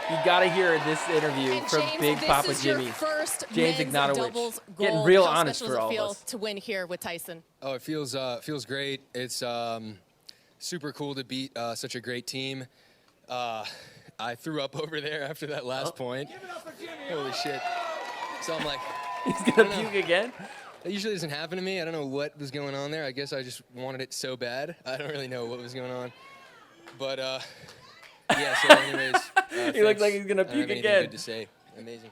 You gotta hear this interview And from James, Big this Papa is Jimmy. Your first James men's Ignatowich. doubles Getting gold. real How honest special for does all it feel of us. to win here with Tyson? Oh, it feels great. It's super cool to beat such a great team. I threw up over there after that last point. Holy shit. So I'm like, He's gonna puke again? that usually doesn't happen to me. I don't know what was going on there. I guess I just wanted it so bad. I don't really know what was going on. But, yeah, so anyways. He looks like he's gonna puke I don't have anything again. good to say. Amazing.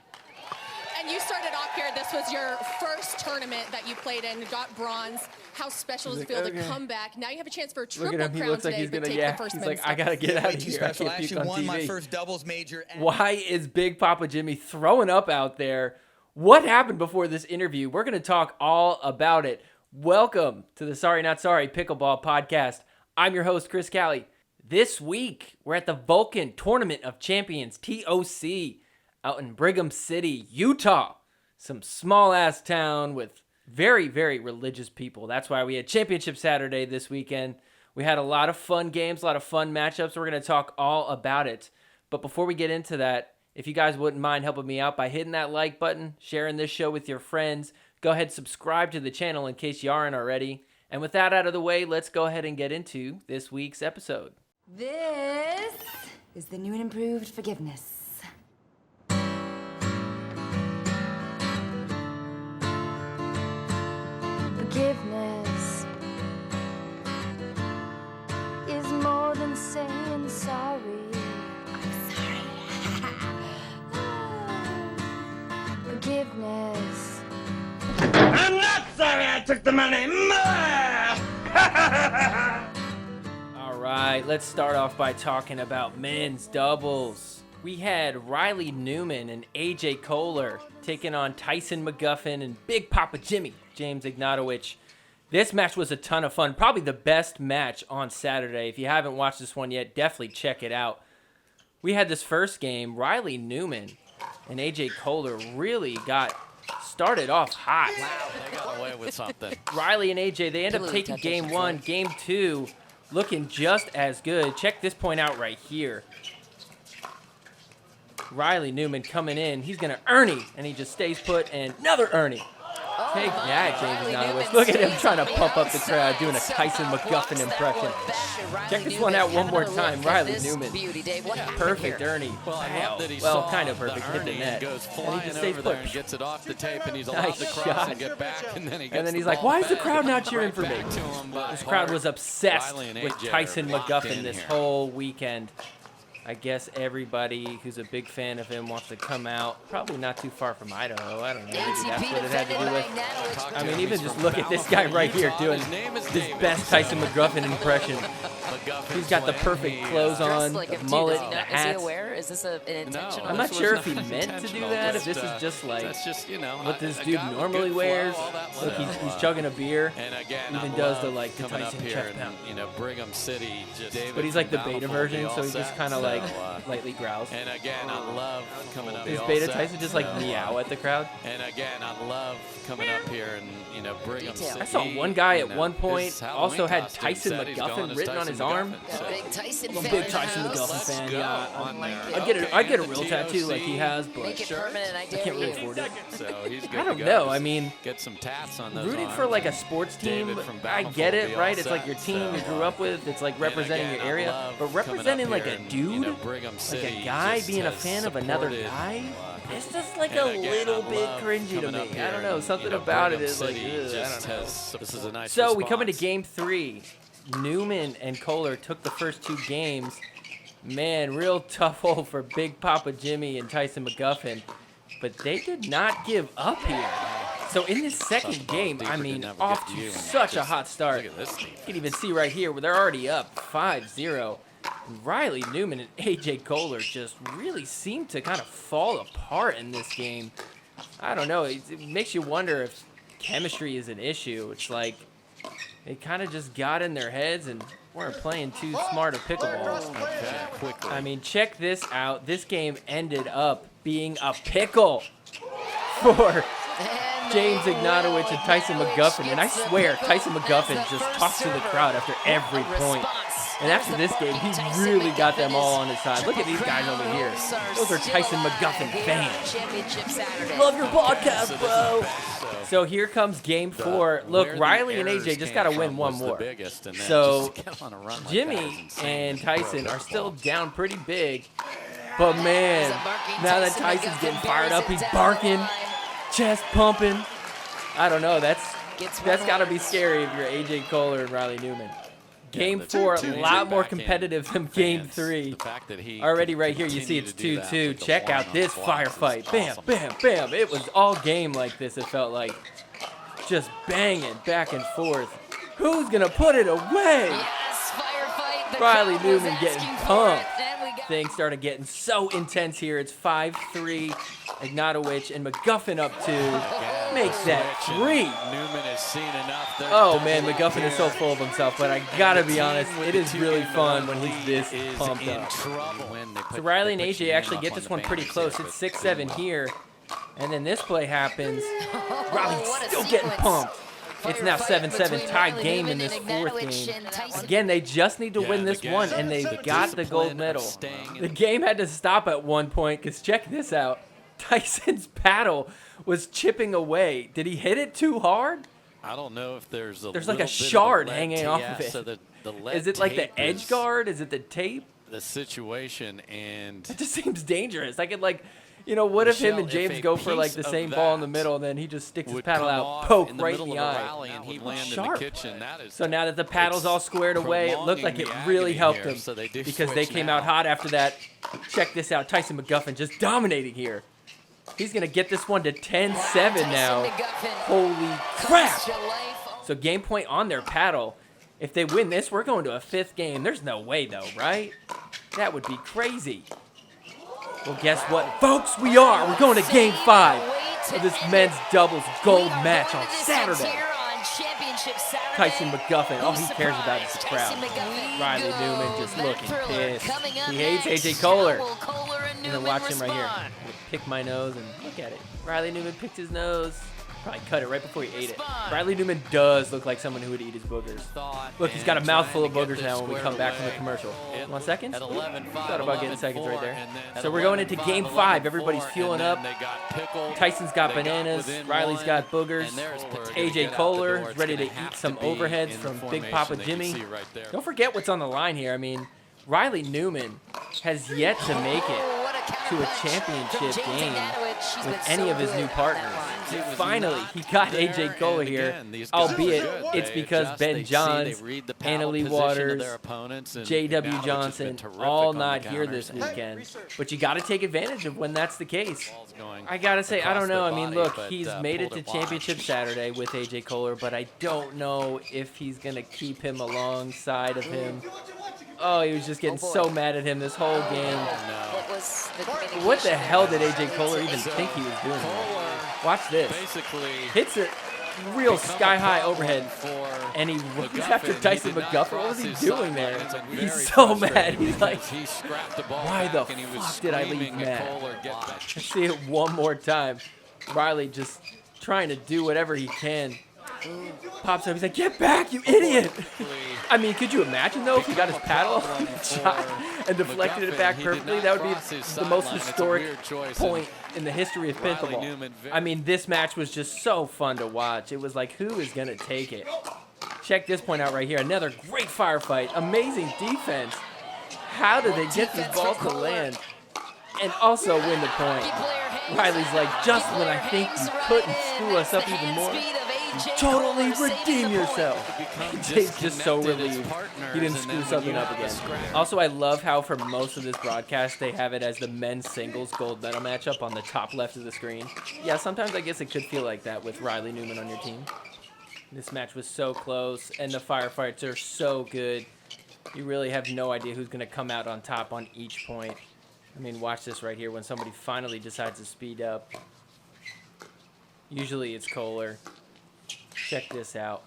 And you started off here. This was your first tournament that you played in. You got bronze. How special does it feel to come back? Now you have a chance for a Look triple at him. He crown looks like today, he's but gonna, take yeah. the first He's men's like, I gotta get doubles. out of Way too here. I special. I can't puke actually on won my TV. first doubles major. Why is Big Papa Jimmy throwing up out there? What happened before this interview? We're going to talk all about it. Welcome to the Sorry Not Sorry Pickleball podcast. I'm your host, Chris Calley. This week, we're at the Vulcan Tournament of Champions, TOC, out in Brigham City, Utah. Some small-ass town with very, very religious people. That's why we had Championship Saturday this weekend. We had a lot of fun games, a lot of fun matchups. We're going to talk all about it. But before we get into that, if you guys wouldn't mind helping me out by hitting that like button, sharing this show with your friends, go ahead and subscribe to the channel in case you aren't already. And with that out of the way, let's go ahead and get into this week's episode. This is the new and improved forgiveness. Forgiveness is more than saying sorry. I'm sorry. Forgiveness. I'm not sorry I took the money. All right, let's start off by talking about men's doubles. We had Riley Newman and AJ Kohler taking on Tyson McGuffin and Big Papa Jimmy, James Ignatowich. This match was a ton of fun, probably the best match on Saturday. If you haven't watched this one yet, definitely check it out. We had this first game, Riley Newman and AJ Kohler really got started off hot. Wow, they got away with something. Riley and AJ, they end up taking game one. Game two, looking just as good. Check this point out right here. Riley Newman coming in. He's going to Ernie, and he just stays put, and another Ernie. Take that, James Ignatowich. Look at him trying to pump up the crowd, doing a Tyson McGuffin impression. Check this one out one more time. Riley Newman. Perfect Ernie. Wow. Well, kind of perfect. Hit the net. Goes And he flying just stays over put. there and gets it off the tape, and he's allowed Nice to cross shot. and get back, and then he gets And then he's the like, ball why is the back. crowd not cheering Right for me? back to him, but This crowd was obsessed Riley and with AJ are Tyson locked McGuffin in this here. whole weekend. I guess everybody who's a big fan of him wants to come out. Probably not too far from Idaho. I don't know. Maybe that's what it had to do with. I mean, even just look at this guy right here doing his best Tyson McGuffin impression. He's got the perfect clothes on, the mullet, the hat. Is he aware? Is this an intentional? I'm not sure if he meant to do that, if this is just like what this dude normally wears. Look, he's chugging a beer. And again, Even I does the love like the coming up Tyson here chest and, pound. Brigham City. Just But he's like the beta version, so he just kind of like lightly growls. And again, I love coming up. Is Beta Tyson just like meow at the crowd? And again, I love coming up here and Brigham City. I saw one guy at one point his Halloween also had costume Tyson said he's going McGuffin as written on Tyson his arm. McGuffin, so- Big Tyson I'm a fan big in Tyson the house. McGuffin fan. go Yeah, on there. I get a real TOC, tattoo like he has, but Make it permanent, I I dare can't really you. afford it. So he's good I to don't go. know. Just I mean, get some tats on those rooting arms. for like a sports team, David from I Bountiful get will it, be right? all It's like your set, team you so, grew up with. It's like representing and your again, I area, love but coming up representing like here a and, dude, Brigham like City a guy just being a has fan of another supported, guy. It's just like and a again, little I bit love cringy to coming me. up I here don't know. and, Something about it Brigham is like, City ugh, I just don't know. this is a nice So we come into response. game three. Newman and Kohler took the first two games. Man, real tough hole for Big Papa Jimmy and Tyson McGuffin. But they did not give up here. So in this second game, I mean, off to such a hot start. Look at this. You can even see right here where they're already up 5-0. Riley Newman and AJ Kohler just really seem to kind of fall apart in this game. I don't know. It makes you wonder if chemistry is an issue. It's like they kind of just got in their heads and weren't playing too smart of pickleball. Okay, quickly. I mean, check this out. This game ended up being a pickle for James Ignatowich and Tyson McGuffin. And I swear, Tyson McGuffin just talks to the crowd after every point. And after this game, he really got them all on his side. Look at these guys over here. Those are Tyson McGuffin fans. Love your podcast, bro. So here comes game 4. Look, Riley and AJ just got to win one more. So Jimmy and Tyson are still down pretty big. But man, now that Tyson's getting fired up, he's barking, chest pumping. I don't know. That's got to be scary if you're AJ Kohler and Riley Newman. Game 4, a lot more competitive than Game 3. Already right here, you see it's 2-2. Check out this firefight. Bam, bam, bam. It was all game like this, it felt like. Just banging back and forth. Who's going to put it away? Riley Newman getting pumped. Things started getting so intense here. It's 5-3. Ignatowich and McGuffin up 2. Makes that 3. Newman has seen enough. Oh man, McGuffin is so full of himself, but I gotta be honest, it is really fun when he's this pumped up. So Riley and AJ actually get this one pretty close. It's 6-7 here. And then this play happens. Riley's still getting pumped. It's now 7-7, tied game in this 4th game. Again, they just need to win this one, and they've got the gold medal. The game had to stop at one point, because check this out. Tyson's paddle was chipping away. Did he hit it too hard? I don't know if there's like a shard hanging off of it. So the lead is it like the tape edge guard? Is it the tape? The situation, and it just seems dangerous. I could like, you know, what if him and James go for like the same ball in the middle, and then he just sticks his paddle out, poke right in the eye. And he landed Sharp. in the kitchen. That is, so now that the paddle's all squared away, it looked like it really helped him because they came out hot after that. Check this out, Tyson McGuffin just dominating here. He's going to get this one to 10-7 now. Holy crap. So game point on their paddle. If they win this, we're going to a 5th game. There's no way, though, right? That would be crazy. Well, guess what, folks? We are. We're going to game 5 of this men's doubles gold match on Saturday. Tyson McGuffin, all he cares about is the crowd. Riley Newman just looking pissed. He hates AJ Kohler. And then watch him right here. Pick my nose and look at it. Riley Newman picked his nose. Probably cut it right before he ate it. Riley Newman does look like someone who would eat his boogers. Look, he's got a mouthful of boogers now when we come back from the commercial. 1 second? Thought about getting seconds right there. So we're going into game 5. Everybody's fueling up. Tyson's got bananas. Riley's got boogers. AJ Kohler is ready to eat some overheads from Big Papa Jimmy. Don't forget what's on the line here. I mean, Riley Newman has yet to make it to a championship game with any of his new partners. Finally, he got AJ Kohler here, albeit it's because Ben Johns, Anna Lee Waters, J.W. Johnson, all not here this weekend. But you got to take advantage of when that's the case. I got to say, I don't know. I mean, look, he's made it to championship Saturday with AJ Kohler, but I don't know if he's going to keep him alongside of him. Oh, he was just getting so mad at him this whole game. What the hell did AJ Kohler even think he was doing there? Watch this. Hits it real sky-high overhead, and he runs after Tyson McGuffin. What was he doing there? He's so mad. He's like, why the fuck did I leave mad? Let's see it one more time. Riley just trying to do whatever he can. Pops up, he's like, get back, you idiot! I mean, could you imagine, though, if he got his paddle shot and deflected it back perfectly? That would be the most historic point in the history of pickleball. I mean, this match was just so fun to watch. It was like, who is going to take it? Check this point out right here. Another great firefight. Amazing defense. How did they get these balls to land and also win the point? Riley's like, just when I think you couldn't screw us up even more, you totally redeem yourself. Jay's just so relieved he didn't screw something up again. Also, I love how for most of this broadcast, they have it as the men's singles gold medal matchup on the top left of the screen. Yeah, sometimes I guess it could feel like that with Riley Newman on your team. This match was so close, and the firefights are so good. You really have no idea who's going to come out on top on each point. I mean, watch this right here when somebody finally decides to speed up. Usually it's Kohler. Check this out.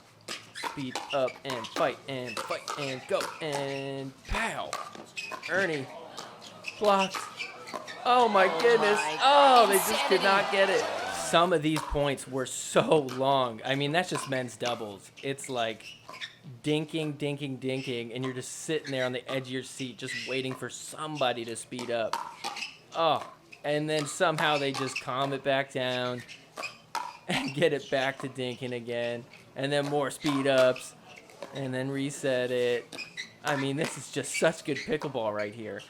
Speed up and fight and go and pow. Ernie blocked. Oh my goodness. Oh, they just could not get it. some of these points were so long. I mean, that's just men's doubles. It's like dinking, dinking, dinking, and you're just sitting there on the edge of your seat just waiting for somebody to speed up. Oh, and then somehow they just calm it back down and get it back to dinking again, and then more speed ups, and then reset it. I mean, this is just such good pickleball right here.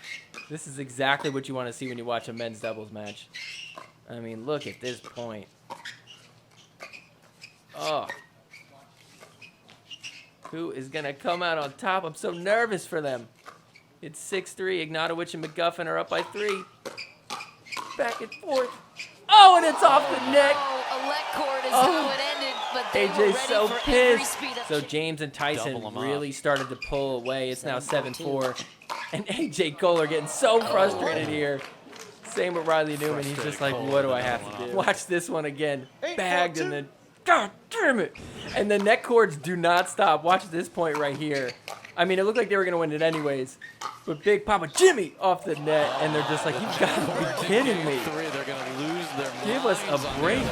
This is exactly what you want to see when you watch a men's doubles match. I mean, look at this point. Oh. Who is going to come out on top? I'm so nervous for them. It's 6-3. Ignatowich and McGuffin are up by 3. Back and forth. Oh, and it's off the net. A leg cord is how it ended, but they were ready AJ's so for every pissed. speed up. So James and Tyson really started to pull away. It's now 7-4. And AJ Kohler getting so frustrated here. Same with Riley Newman. He's just like, what do I have to do? Watch this one again. Bagged and then, God damn it. And the net cords do not stop. Watch this point right here. I mean, it looked like they were going to win it anyways. But Big Papa Jimmy off the net. And they're just like, you've got to be kidding me. They're going to lose their Give us a break.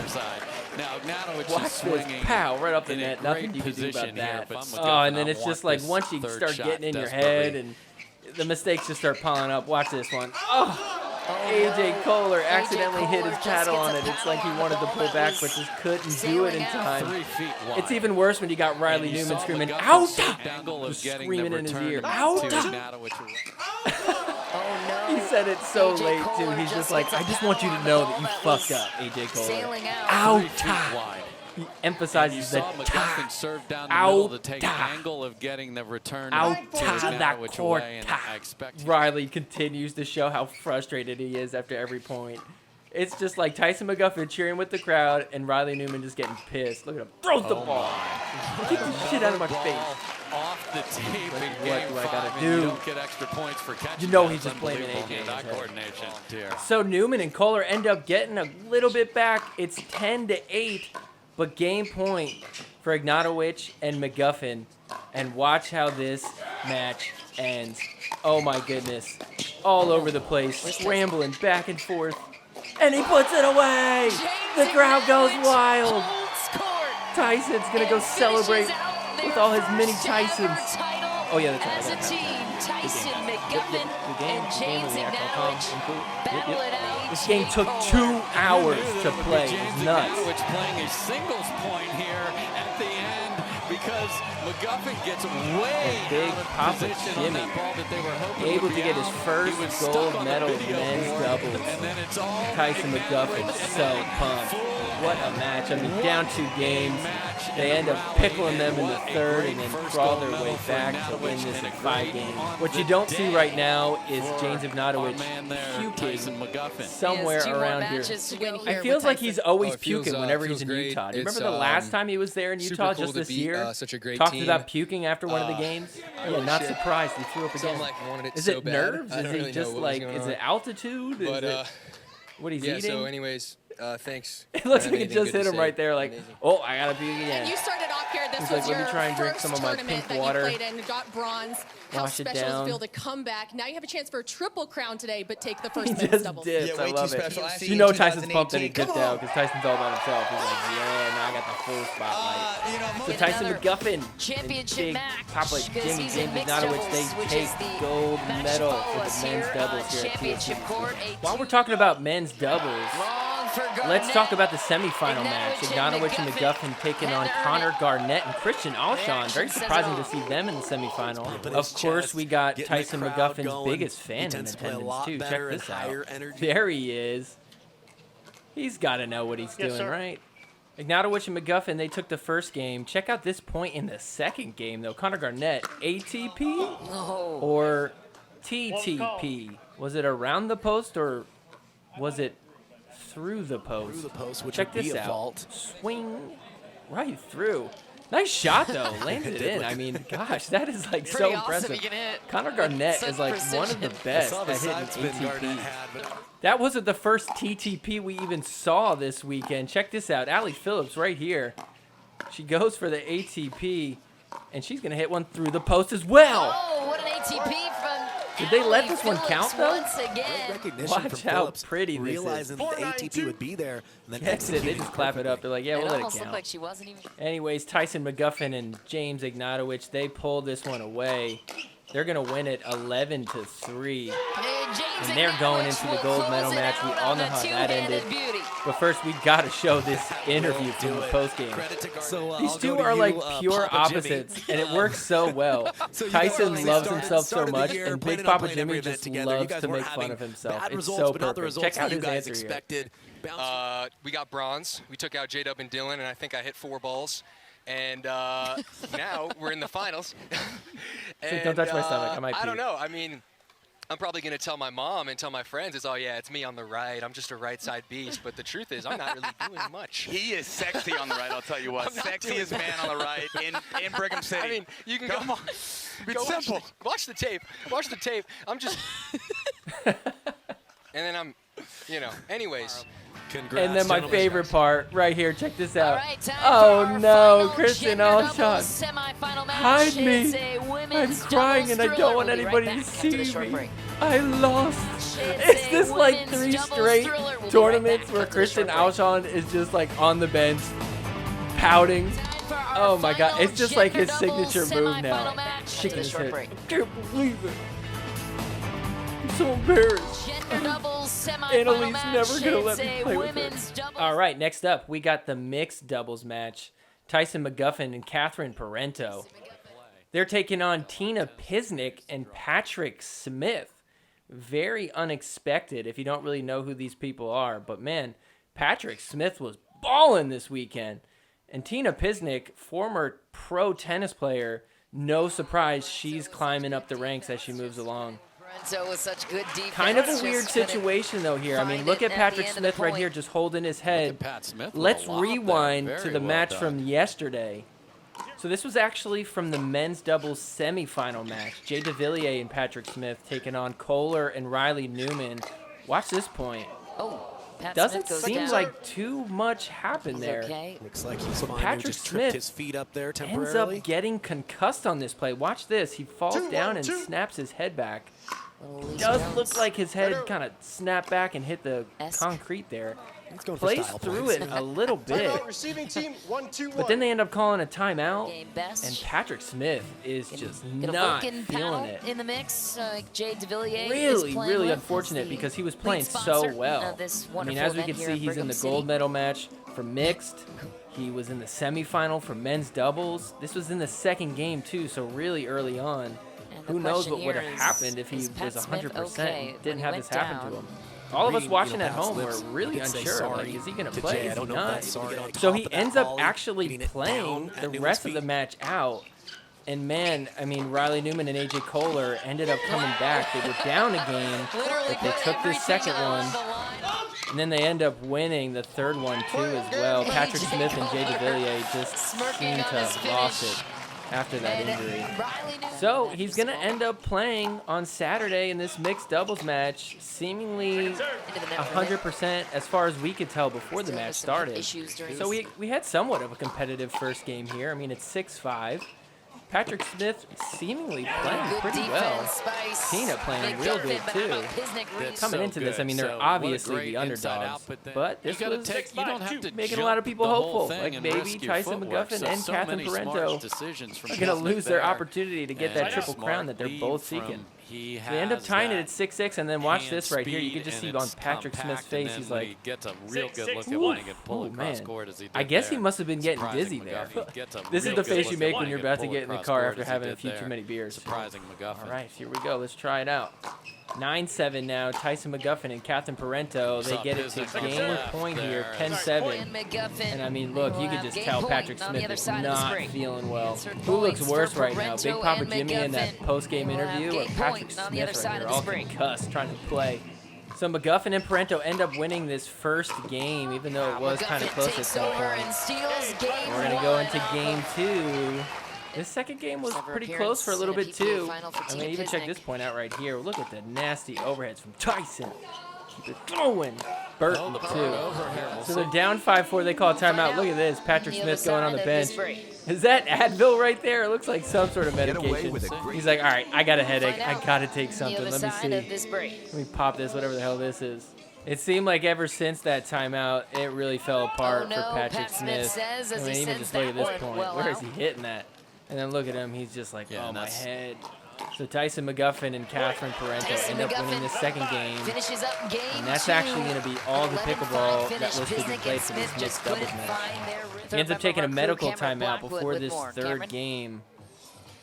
Now, Ignatowich Watch is this, swinging pow, right off the in a net. great Nothing you can do about position here, that. but Oh, McGuffin, and then it's I just want like this once you third start shot getting in your desperately. head and the mistakes just start piling up. Watch this one. Oh, AJ Kohler accidentally hit his paddle on it. It's like he wanted to pull back, but just couldn't do it in time. 3 feet wide. It's even worse when you got Riley And you Newman saw screaming, McGuffin's "Out!" angle of Just getting screaming the in his return ear, to "Out!" Ignatowich. Oh, no. He said it so AJ late, too. Kohler He's just just like, gets a I just want you to paddle know on that you that fucked was up, AJ Kohler. sailing out. Out! 3 feet wide. He And you emphasizes the saw ta. McGuffin serve down the middle to take Out. angle of getting the return Out to the Ignatowich court. away, and I expect Riley continues to show how frustrated he is after every point. It's just like Tyson McGuffin cheering with the crowd and Riley Newman just getting pissed. Look at him. Throws the ball. Get the shit out of my ball face. off the tape Like, in what game do I 5, gotta and do? You don't get extra points for catching. You know that. he's It's just blaming unbelievable AJ in his hand-eye head. coordination here. So Newman and Kohler end up getting a little bit back. It's 10-8, but game point for Ignatowich and McGuffin. And watch how this match ends. Oh my goodness. All over the place, scrambling back and forth. And he puts it away. The crowd goes wild. Tyson's going to go celebrate with all his mini Tysons. Oh, yeah, that's right. As a team, Tyson, McGuffin, and James Ignatowich battle it out. This game took 2 hours to play. It was nuts. Ignatowich playing a singles point here at the end because McGuffin gets way Big out of Papa position on Jimmy, that ball that they were hoping able would to be get his out. first He was stuck gold on the medal in video men's board, doubles. and then it's all Tyson McGuffin Ignatowich, so and then pumped. full What a match. I mean, down 2 games. They end up pickling them in the third and then crawl their way back to win this in 5 games. What you don't see right now is James Ignatowich puking somewhere around here. It feels like he's always puking whenever he's in Utah. Do you remember the last time he was there in Utah just this year? Such a great Talked team. about puking after one of the games. Yeah, not surprised. He threw up So again. I'm like, wanted it Is so it bad. nerves? I Is don't he really just know what was like, going is on. it altitude? Is But it what he's yeah. eating? So, anyways, thanks. It looks I like have it just anything hit good him to right say. there, like, Amazing. oh, I gotta puke again. And you started off here. This He's was like, let me your try and drink first some of my tournament pink that water. you played in, got bronze. How Wash it special does it down. feel to come back? Now you have a chance for a triple crown today, but take the He first men's just doubles. dips. Yeah, I way too love special. it. I see You in know Tyson's pumped that he 2018. dipped Come out on. because Tyson's all by himself. He's like, yeah, now I got the full spotlight. So Get Tyson another McGuffin championship and Big match, Papa 'cause Jimmy, he's in James mixed Ignatowich, doubles, they which take is the gold match medal follow for us the men's here doubles on here at Championship PPA. Court, While we're talking about men's doubles, Long for let's Garnett. talk about the semifinal match. Ignatowich and Ignatowich and McGuffin taking on had to earn Connor it. Garnett and Christian Alshon. Very Reaction says surprising it to all. see them in the semifinal. Pumping Of his course, chest, we got getting the Tyson crowd McGuffin's going. biggest He fan in tends to play a attendance, lot too. Check better and this out. higher energy. There he is. He's got to know what he's doing, right? Ignatowich and McGuffin, they took the first game. Check out this point in the second game, though. Connor Garnett, ATP or TTP? Was it around the post or was it through the post? Through the post, which Check would be this a out. vault. Swing right through. Nice shot, though. Landed it in. I mean, gosh, that is like so Pretty awesome impressive. he can hit. Connor Garnett Such is like one of the precision. I best saw the at side spin hitting Garnett ATP. had, but That wasn't the first TTP we even saw this weekend. Check this out. Allie Phillips right here. She goes for the ATP, and she's going to hit one through the post as well. Oh, what an ATP from Did they let this one count, though? Once again. Recognition Watch from how Phillips, pretty this is. realizing that the ATP would be there. And then That's it. They just clap it up. They're like, yeah, It we'll let it almost looked count. like she wasn't even. Anyways, Tyson McGuffin and James Ignatowich, they pulled this one away. They're going to win it 11-3. And they're going into the gold medal match. We all know how that ended. But first, we got to show this interview from the postgame. So, These I'll two go to are you, like pure Papa Jimmy. opposites, and it works so well. So you Tyson guys loves started- himself so started the much, year and Big planning on Papa playing Jimmy every event just together. You loves guys to were make fun having of himself. bad It's results, so but not the perfect. results Check out you his guys answer here. expected. We got bronze. We took out J-Dub and Dylan, and I think I hit 4 balls. And now we're in the finals. Like, don't touch my stomach. I might I don't puke. know. I mean, I'm probably going to tell my mom and tell my friends, oh, yeah, it's me on the right. I'm just a right side beast. But the truth is, I'm not really doing much. He is sexy on the right, I'll tell you what. I'm not doing Sexiest man on the right in Brigham City. I mean, you can Come go. on. Go It's simple. Watch the tape. Watch the tape. I'm just. And then I'm, anyways. Congrats, And then my gentlemen. favorite part, right here, check this All out. right, time Oh for our no, final Kristen gender Allshot. doubles semifinal match. Hide It's me. a I'm women's crying and I doubles don't want thriller. We'll be anybody right to back after see the short me. break. I lost. It's Is a this like women's 3 doubles straight thriller. We'll be right tournaments back where after the Kristen short break. Allshot is just like on the bench, pouting? For our Oh my god, final it's just like his gender doubles signature move semifinal now. match. Shaking After the his short head. break. I can't believe it. I'm so embarrassed. Gender doubles semifinal Annalise match. never gonna let It's me a play with women's her. doubles. All right, next up, we got the mixed doubles match. Tyson McGuffin and Catherine Parenteau. They're taking on Tina Pisnik and Patrick Smith. Very unexpected if you don't really know who these people are. But man, Patrick Smith was balling this weekend. And Tina Pisnik, former pro tennis player, no surprise she's climbing up the ranks as she moves along. Parenteau with such good defense. Kind of a just weird couldn't situation though here. I mean, find look it at at Patrick the end of the Smith right point. here just holding his head. Pat Smith with Let's a lob there. rewind Very to the well match done. from yesterday. So this was actually from the men's doubles semifinal match. Jay DeVilliers and Patrick Smith taking on Kohler and Riley Newman. Watch this point. Oh, Pat Doesn't Smith goes seem down. like too much happened He's there. okay. Looks like he's fine. Patrick Just Smith tripped his feet up there Ends temporarily. up getting concussed on this play. Watch this. He falls down and snaps his head back. Little Lisa Does Jones. look like his head kind of snapped back and hit the Esque. concrete there. He's going for Plays style through points. it a little bit. Receiving team 1-2-1. But then they end up calling a timeout, Game best. and Patrick Smith is just Get a not Vulcan feeling panel it. in the mix. Jay DeVilliers is Really, playing really with. unfortunate He's the because he was lead playing so sponsor well. of this I mean, wonderful as we event can here see, in he's in Brigham the City. gold medal match for mixed. He was in the semifinal for men's doubles. This was in the second game, too, so really early on. And the Who knows question what would have here is, happened if he is was Pat Smith 100% okay and when didn't he have went this happen to down? him. All of us Reading, watching at Pat's home were lips, really he did say unsure. sorry Like, is he going to to play? Jay. I Is he don't know if not? that's sorry on So top he of that ends up volley, actually getting it playing down at the Newman's rest of the feet. match out. And man, I mean, Riley Newman and AJ Kohler ended up coming back. They were down a game, but they took this second one. And then they end up winning the third one, too, as well. Patrick Smith and Jay DeVilliers just Smirking seemed on to his have lost finish. it after that injury. Riley Newman. So he's going to end up playing on Saturday in this mixed doubles match, seemingly Into the net for him. 100% as far as we could tell before the Still match has some started. issues during So this. we had somewhat of a competitive first game here. I mean, it's 6-5. Patrick Smith seemingly playing Good pretty well. defense by Tina playing real McGuffin, good, but too. how about Pisnik reads Coming So into this, I mean, they're good. So what a obviously great the inside underdogs, out, then but this you gotta was take, you don't have to making a jump lot of people the whole hopeful, thing like and maybe risk your Tyson footwork. McGuffin and so Catherine many smart Parenteau decisions from are going to Smith lose their there. opportunity to get that And triple smart crown that they're lead both from- seeking. he They end up has tying it that at 6-6, and then watch hand this right here. You speed, can just see and on it's Patrick Smith's compact, and face, then he's like, he gets a real good look at Ooh, when he can pull ooh, across man. court as he did I guess he there. must have been getting Surprising dizzy there. McGuffin gets a This is real the good face look you at make when when he you're can about to pull get in the across car court after as he having a did few too there. many beers. Surprising McGuffin. All right, here we go. Let's try it out. 9-7 now. Tyson McGuffin and Catherine Parenteau. They Saw get it to Pisnik on the game left point here, there. 10-7. And McGuffin. And I mean, look, you will could have just game tell point Patrick on the Smith other is side of the not spring. feeling well. Insert Who looks points worse for right now, Big Parenteau Papa and Jimmy in that McGuffin. post-game We'll have interview, or game Patrick point on the other Smith side right of here, the all spring. concussed, trying to play. So McGuffin and Parenteau end up winning this first game, even though it was kind of McGuffin close at takes some over point. and steals game We're going to go into one. game 2. This second game was Ever pretty appearance close for a little in a bit, PPA too. final for I mean, Tina even check Pisnik. this point out right here. Look at the nasty overheads from Tyson. Keep it going. Burton, the too. over here. We'll So see. they're down 5-4. They call a timeout. Look at this. Patrick Smith going on the bench. Is that Advil right there? It looks like some sort of medication. He's like, all right, I got a headache. I got to take something. Let me see. Let me pop this, whatever the hell this is. It seemed like ever since that timeout, it really fell apart for Patrick Smith. I mean, even just look at this point. Where is he hitting that? And then look at him. He's just like, oh, my head. So Tyson McGuffin and Catherine Parenteau end up winning the second game. And that's actually going to be all the pickleball that was to be played for this mixed doubles match. He ends up taking a medical timeout before this third game,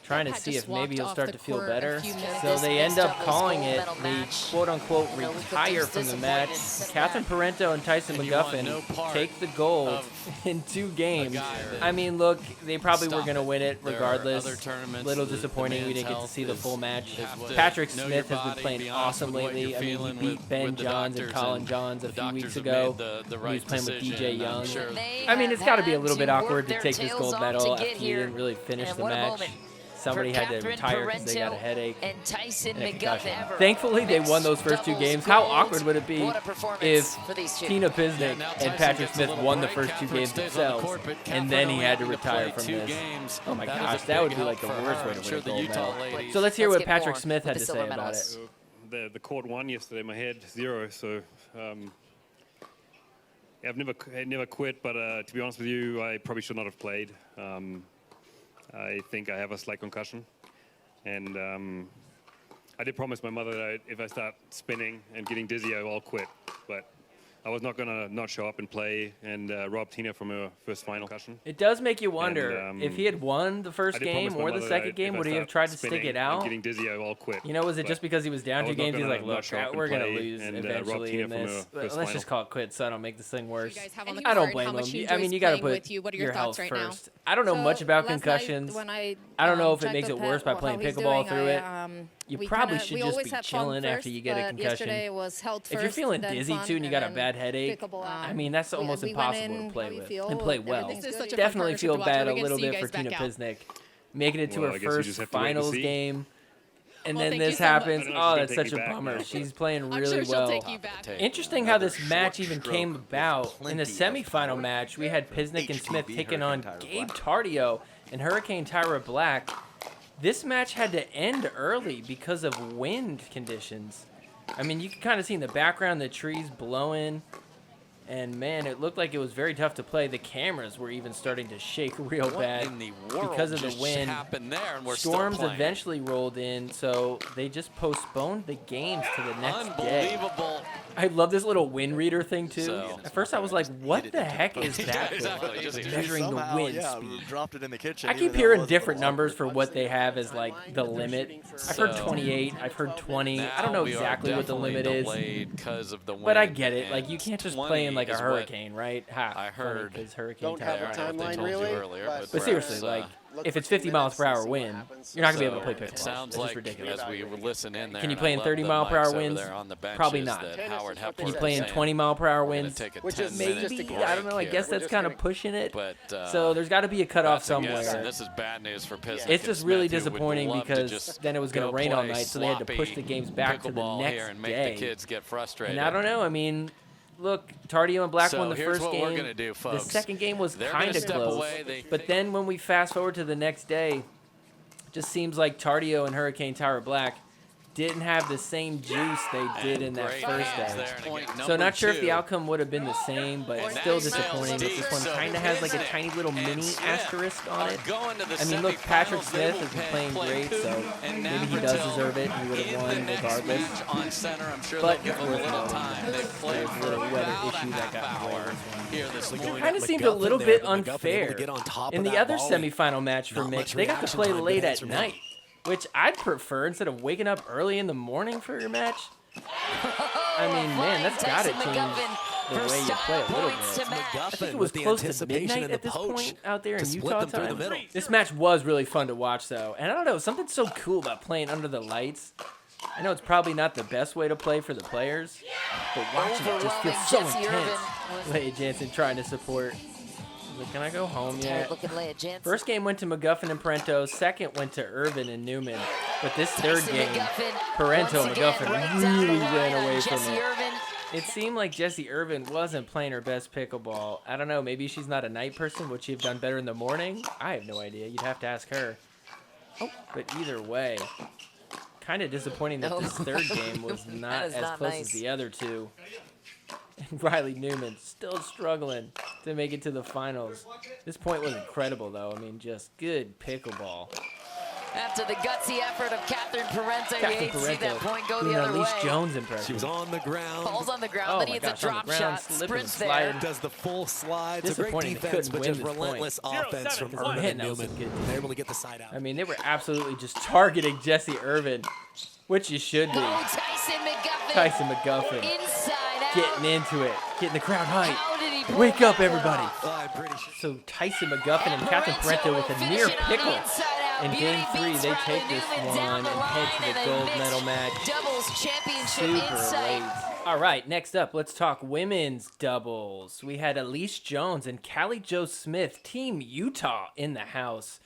trying to see if maybe he'll start to feel better. So they end up calling it the quote-unquote retire from the match. Catherine Parenteau and Tyson McGuffin take the gold in 2 games. I mean, look, they probably were going to win it regardless. Little disappointing we didn't get to see the full match. Patrick Smith has been playing awesome lately. I mean, he beat Ben Johns and Colin Johns a few weeks ago. He was playing with DJ Young. I mean, it's got to be a little bit awkward to take this gold medal after you didn't really finish the match. Somebody had to retire because they got a headache and a concussion. Thankfully, they won those first 2 games. How awkward would it be if Tina Pisnik and Patrick Smith won the first 2 games themselves, and then he had to retire from this? Oh my gosh, that would be like the worst way to win a gold medal. So let's hear what Patrick Smith had to say about it. The court won yesterday. My head 0, so I've never quit. But to be honest with you, I probably should not have played. I think I have a slight concussion, and I did promise my mother that if I start spinning and getting dizzy, I will quit. But I was not going to not show up and play and rob Tina from her first final concussion. It does make you wonder, if he had won the first game or the second game, would he have tried to stick it out? Getting dizzy, I will quit. You know, was it just because he was down 2 games? He's like, look, we're going to lose eventually in this. Let's just call it quits so I don't make this thing worse. I don't blame him. I mean, you got to put your health first. I don't know much about concussions. I don't know if it makes it worse by playing pickleball through it. You probably should just be chilling after you get a concussion. If you're feeling dizzy too and you got a bad headache, I mean, that's almost impossible to play with and play well. Definitely feel bad a little bit for Tina Pisnik making it to her first finals game. And then this happens. Oh, that's such a bummer. She's playing really well. Interesting how this match even came about. In the semifinal match, we had Pisnik and Smith taking on Gabe Tardio and Hurricane Tyra Black. This match had to end early because of wind conditions. I mean, you can kind of see in the background the trees blowing. And, man, it looked like it was very tough to play. The cameras were even starting to shake real bad because of the wind. Storms eventually rolled in, so they just postponed the games to the next day. Unbelievable. I love this little wind reader thing, too. At first, I was like, what the heck is that? Measuring the wind speed. Dropped it in the kitchen. I keep hearing different numbers for what they have as, like, the limit. I've heard 28. I've heard 20. I don't know exactly what the limit is. But I get it. Like, you can't just play in, like, a hurricane, right? I heard. Because hurricane Don't have a timeline, really. But seriously, like, if it's 50 miles per hour wind, you're not going to be able to play pickleball. Sounds like, ridiculous. As we listen in there, can you play in 30 mile per hour winds? Probably not. Can you play in 20 mile per hour winds? Which is maybe, I don't know, I guess that's kind of pushing it. So there's got to be a cutoff somewhere. This is bad news for Pisnik. It's just really disappointing because then it was going to rain all night, so they had to push the games back to the next day. And I don't know, I mean, look, Tardio and Black won the first game. The second game was kind of close. But then when we fast forward to the next day, it just seems like Tardio and Hurricane Tyra Black didn't have the same juice they did in that first day. So not sure if the outcome would have been the same, but it's still disappointing. This one kind of has like a tiny little mini asterisk on it. I mean, look, Patrick Smith has been playing great, so maybe he does deserve it. He would have won regardless. But it's worth noting. There's a little weather issue that got in the way of this one. It kind of seemed a little bit unfair. In the other semifinal match for Mick, they got to play late at night, which I'd prefer instead of waking up early in the morning for your match. I mean, man, that's got to change the way you play a little bit. I think it was close to midnight at this point out there in Utah time. This match was really fun to watch, though. And I don't know, something's so cool about playing under the lights. I know it's probably not the best way to play for the players, but watching it just feels so intense. Leia Jansen trying to support. Can I go home yet? First game went to McGuffin and Parenteau. Second went to Irvin and Newman. But this third game, Parenteau and McGuffin really ran away from it. It seemed like Jessie Irvin wasn't playing her best pickleball. I don't know. Maybe she's not a night person. Would she have done better in the morning? I have no idea. You'd have to ask her. Oh, but either way, kind of disappointing that this third game was not as close as the other two. And Riley Newman still struggling to make it to the finals. This point was incredible, though. I mean, just good pickleball. After the gutsy effort of Catherine Parenteau, you hate to see that point go the other way. Elise Jones impression. She was on the ground. Falls on the ground, then he hits a drop shot, sprints there. Does the full slide. It's a great defense, but just relentless offense from Irvin and Newman. They're able to get the side out. I mean, they were absolutely just targeting Jessie Irvin, which you should be. Oh, Tyson McGuffin. Tyson McGuffin. Inside out. Getting into it. Getting the crowd hype. How did he pull Wake up, that everybody. off? So Tyson McGuffin and Catherine Parenteau with a near pickle. In Game 3, they take this one and head to the gold medal match. Doubles championship Super insight. late. All right, next up, let's talk women's doubles. We had Elise Jones and Callie Jo Smith, Team Utah, in the house,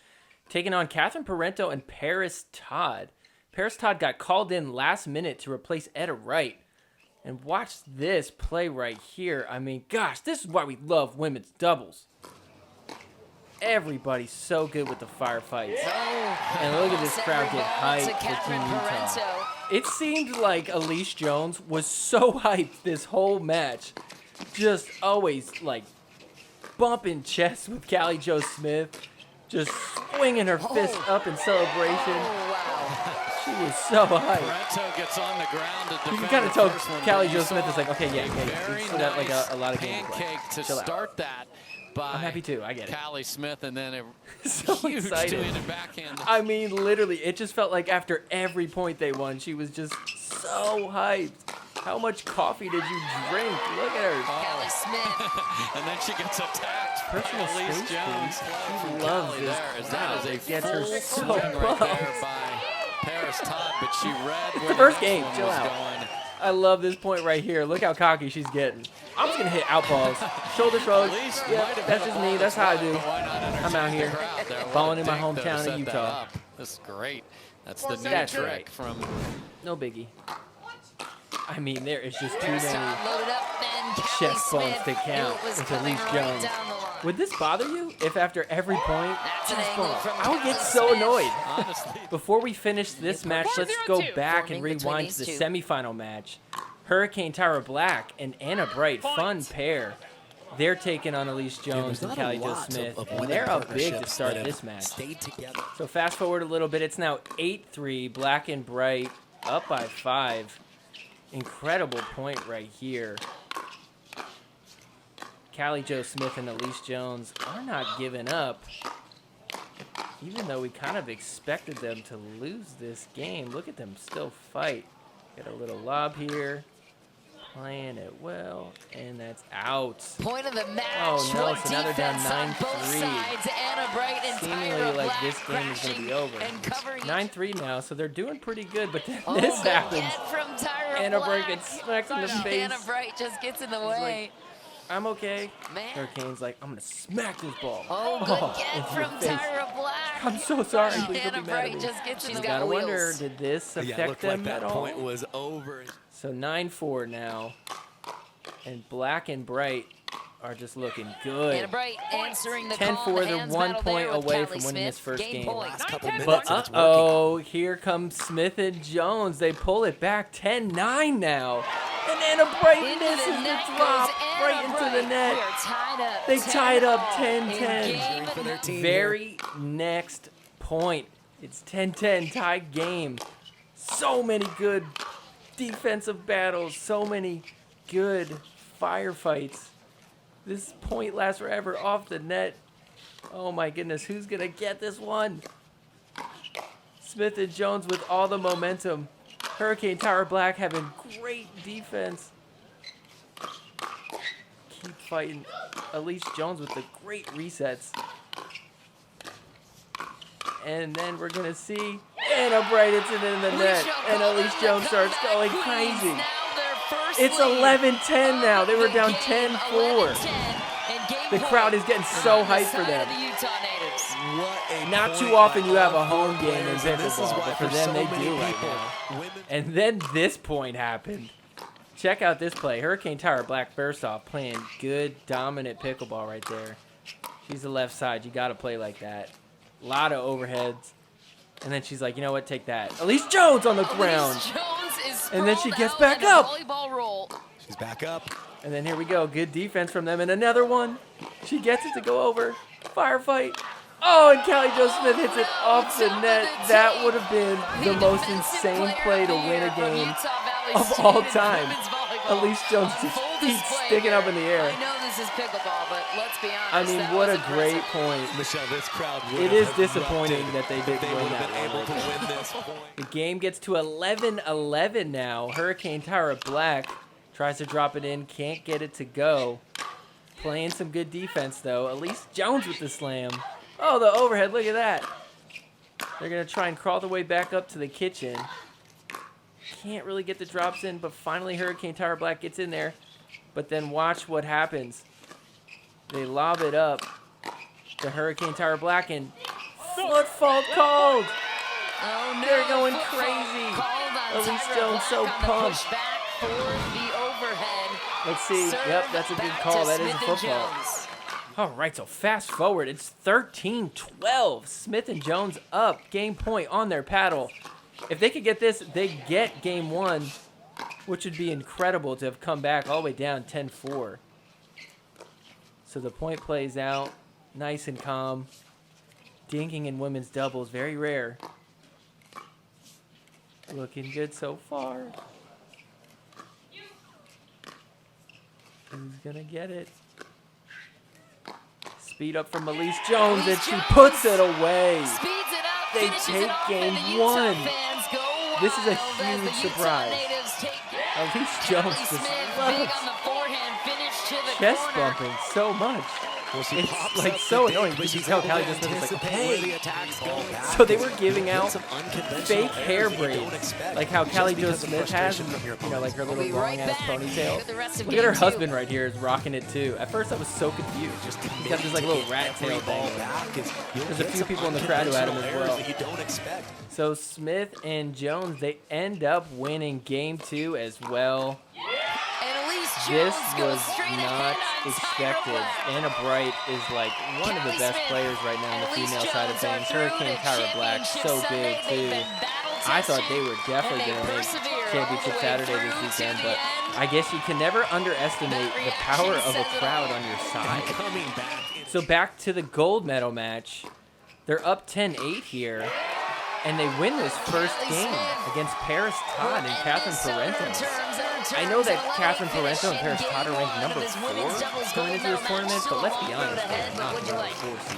taking on Catherine Parenteau and Paris Todd. Paris Todd got called in last minute to replace Etta Wright. And watch this play right here. I mean, gosh, this is why we love women's doubles. Everybody's so good with the firefights. And look at this crowd get hyped for Team Utah. It seemed like Elise Jones was so hyped this whole match. Just always, like, bumping chests with Callie Jo Smith. Just swinging her fist up in celebration. She was so hyped. Parenteau gets on the ground to You can defend kind of the tell first one, Callie but Jo you Smith saw is like, okay, yeah, very we still got like a lot of nice games pancake to Chill out. start that by I'm happy too, I get it. Callie Smith, and then a So huge excited. two-handed backhand. I mean, literally, it just felt like after every point they won, she was just so hyped. How much coffee did you drink? Look at her. Callie Smith. And then she gets attacked. Personal Elise space, Jones. She from loves Callie this there, as crowd. that It is a gets her full so swing right pumped. there by Paris Todd, but she read where The first next game, one chill was out. going. I love this point right here. Look how cocky she's getting. I'm just going to hit out balls. Shoulder shrugs. Elise Yeah, might have that's hit a just ball me. That's how I do. but why not I'm out entertain here. the crowd there? What Balling a in my dig, though, to hometown of set that Utah. up. This is great. That's the new That's trick right. from No biggie. I mean, there is just too Paris many Todd loaded up, then Callie chest bumps Smith to count knew it was with coming Elise right Jones. down the line. Would this bother you if after every point, That's an chest angle bump? from I would get Callie so Smith. annoyed. honestly. Before we finish this match, let's go back and Forming between rewind to the these two. semifinal match. Hurricane Tyra Black and Anna Bright, fun pair. They're taking on Elise Jones There's and not a Callie Jo lot Smith, of and women they're up big to partnerships start that have this match. Stayed together. So fast forward a little bit, it's now 8-3, Black and Bright up by 5. Incredible point right here. Callie Jo Smith and Elise Jones are not giving up, even though we kind of expected them to lose this game. Look at them still fight. Get a little lob here. Playing it well, and that's out. Point of the match. Oh, no, What so now they're down defense on both 9-3. sides. Anna Bright and Seemingly Tyra like Black this game is going to be crashing over. and covering. 9-3 now, so they're doing pretty good, but then Oh, this good happens. get from Tyra Anna Black. Bright gets smacked in the face. Anna Bright just gets in the like, way. I'm okay. Man. Hurricane's like, I'm going to smack this ball. Oh, good get into your from face. Tyra Black. I'm so sorry. Please Anna don't be mad at Bright me. just gets in You the gotta wheels. wonder, did this Yeah, it affect looked them like that at all? point was over. So 9-4 now. And Black and Bright are just looking good. Anna Bright answering the 10-4, call. they're 1 point away from winning this first Game game. point. Last couple minutes, But and it's working. uh-oh, here comes Smith and Jones. They pull it back 10-9 now. And Anna Bright Into misses the the net drop goes Anna right into Bright. the net. We are tied up. They tied up 10-10. 10-10. In game For their team Very next point. It's 10-10 tie game. So many good defensive battles. So many good firefights. This point lasts forever off the net. Oh my goodness, who's going to get this one? Smith and Jones with all the momentum. Hurricane Tyra Black having great defense. Keep fighting. Elise Jones with the great resets. And then we're going to see Anna Bright hits it in the net. And Elise Jones starts going crazy. It's 11-10 now. They were down 10-4. The crowd is getting so hyped for them. What a Not point too often by you have a all home four game in players, and this is pickleball, why but for for them so they many do right people, now. women- And then this point happened. check out this play. Hurricane Tower Black first off playing good, dominant pickleball right there. She's the left side. You got to play like that. A lot of overheads. And then she's like, you know what? Take that. Elise Jones on the ground. Jones is and then she gets out back in a up. volleyball roll. She's back up. And then here we go. Good defense from them. And another one. She gets it to go over. Firefight. Oh, and Callie Jo Smith hits it off the net. That would have been the most insane play to win a game of all time. Elise Jones just keeps sticking up in the air. I know this is pickleball, but let's be honest. I mean, what a great point. Michelle, this crowd It is disappointing that they didn't win that one. The game gets to 11-11 now. Hurricane Tower Black tries to drop it in, can't get it to go. Playing some good defense, though. Elise Jones with the slam. Oh, the overhead, look at that. They're going to try and crawl their way back up to the kitchen. Can't really get the drops in, but finally Hurricane Tower Black gets in there. But then watch what happens. They lob it up to Hurricane Tower Black, and foot fault called. Oh, no. They're going crazy. Elise Jones so pumped. Back for the overhead. Let's see. Yep, that's a good call. That is a football. All right, so fast forward. It's 13-12. Smith and Jones up. Game point on their paddle. If they could get this, they get game one, which would be incredible to have come back all the way down 10-4. So the point plays out. Nice and calm. Dinking in women's doubles. Very rare. Looking good so far. Who's going to get it? Speed up from Elise Jones, and she puts it away. They take game one. This is a huge surprise. Elise Jones just loves chest bumping so much. It's like so annoying because you tell Callie Jo Smith is like, hey. So they were giving out fake hair braids, like how Callie Jo Smith has, you know, like her little long ass ponytail. Look at her husband right here is rocking it too. At first I was so confused. He's got this like little rat tail thing. There's a few people in the crowd who had him as well. So Smith and Jones, they end up winning game two as well. This was not expected. Anna Bright is like one of the best players right now on the female side of things. Hurricane Tower Black, so good too. I thought they were definitely going to make Championship Saturday this weekend, but I guess you can never underestimate the power of a crowd on your side. So back to the gold medal match. They're up 10-8 here, and they win this first game against Paris Todd and Catherine Parenteau. I know that Catherine Parenteau and Paris Todd are ranked number 4 coming into this tournament, but let's be honest, they're not number 4 seed.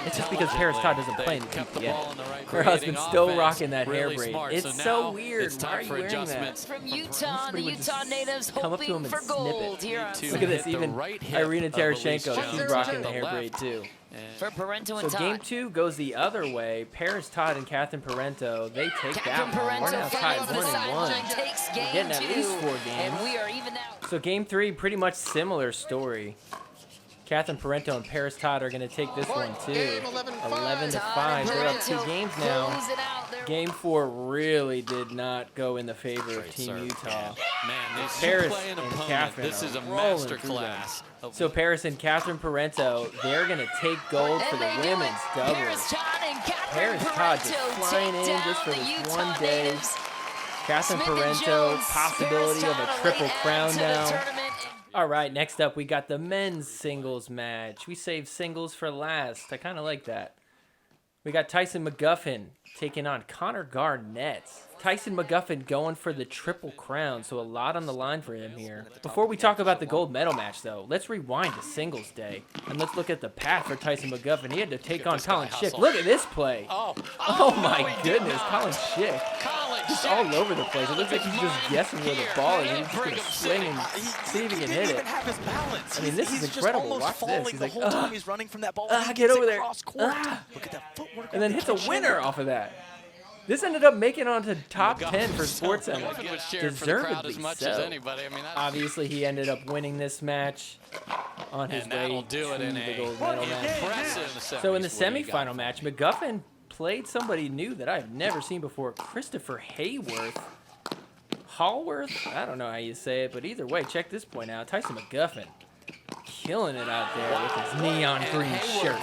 It's just because Paris Todd doesn't play in the PPA. Her husband's still rocking that hair braid. It's so weird. Why are you wearing that? From Utah, the Utah natives come up to him hoping and for gold snip here on it. Look at this, even Irina Tereshchenko, she's rocking the hair braid too. For Parenteau and So Todd. game two goes the other way. Paris Todd and Catherine Parenteau, they take that one. We're now tied 1-1. We're getting at least 4 games. And we are even out. So game three, pretty much similar story. Catherine Parenteau and Paris Todd are going to take this one too. 11-5. They're up 2 games now. Game 4 really did not go in the favor of Team Utah. Man, Paris and Catherine this is a master class. So Paris and Catherine Parenteau, they're going to take gold for the women's doubles. Paris Todd just flying in just for this one day. Catherine Parenteau, possibility of a triple crown now. All right, next up we got the men's singles match. We saved singles for last. I kind of like that. We got Tyson McGuffin taking on Connor Garnett. Tyson McGuffin going for the triple crown, so a lot on the line for him here. Before we talk about the gold medal match, though, let's rewind to singles day, and let's look at the path for Tyson McGuffin. He had to take on Colin Schick. Look at this play. Oh my goodness, Colin Schick. Just all over the place. It looks like he's just guessing where the ball is. He's just going to swing and see if he can hit it. I mean, this is incredible. Watch this. He's like, get over there. And then hits a winner off of that. This ended up making it onto top 10 for SportsCenter. Deservedly so. Obviously, he ended up winning this match on his way to the gold medal match. So in the semifinal match, McGuffin played somebody new that I've never seen before, Christopher Hayworth. Hallworth? I don't know how you say it, but either way, check this point out. Tyson McGuffin killing it out there with his neon green shirt.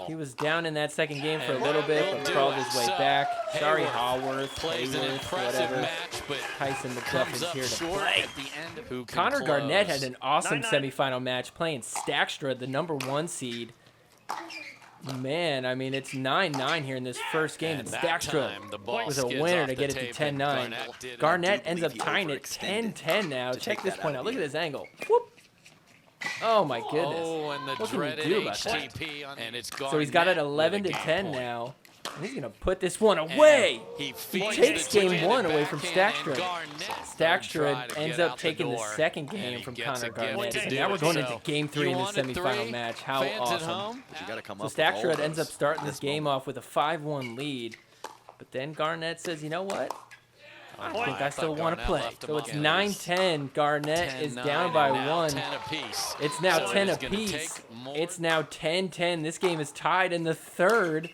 He was down in that second game for a little bit, but crawled his way back. Sorry, Hallworth, Hayworth, whatever. Tyson McGuffin's here to play. Connor Garnett had an awesome semifinal match playing Stakstra, the #1 seed. Man, I mean, it's 9-9 here in this first game. And Stakstra was a winner to get it to 10-9. Garnett ends up tying it 10-10 now. Check this point out. Look at this angle. Whoop. Oh, my goodness. What can you do about that? So he's got it 11-10 now. And he's going to put this one away. He takes game 1 away from Stakstra. Stakstra ends up taking the second game from Connor Garnett. And now we're going into game 3 in the semifinal match. How awesome. So Stakstra ends up starting this game off with a 5-1 lead. But then Garnett says, you know what? I think I still want to play. So it's 9-10. Garnett is down by 1. It's now 10 apiece. It's now 10-10. This game is tied in the third.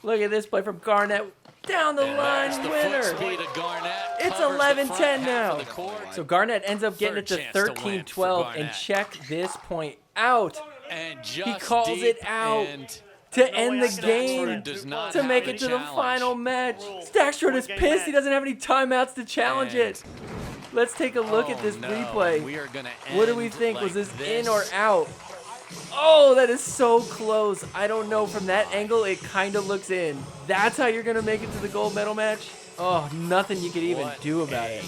Look at this play from Garnett. Down the line winner. It's 11-10 now. So Garnett ends up getting it to 13-12. And check this point out. He calls it out to end the game, to make it to the final match. Stakstra is pissed. He doesn't have any timeouts to challenge it. Let's take a look at this replay. What do we think? Was this in or out? Oh, that is so close. I don't know. From that angle, it kind of looks in. That's how you're going to make it to the gold medal match? Oh, nothing you could even do about it.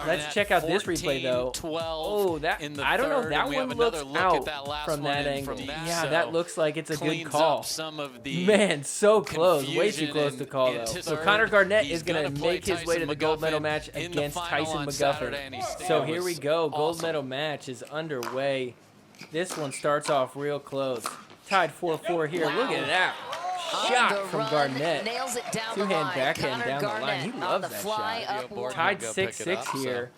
Let's check out this replay, though. Oh, that I don't know. That one looks out from that angle. Yeah, that looks like it's a good call. Man, so close. Way too close to call, though. So Connor Garnett is going to make his way to the gold medal match against Tyson McGuffin. So here we go. Gold medal match is underway. This one starts off real close. Tied 4-4 here. Look at that. Shot from Garnett. Two-hand backhand down the line. He loves that shot. Tied 6-6 here.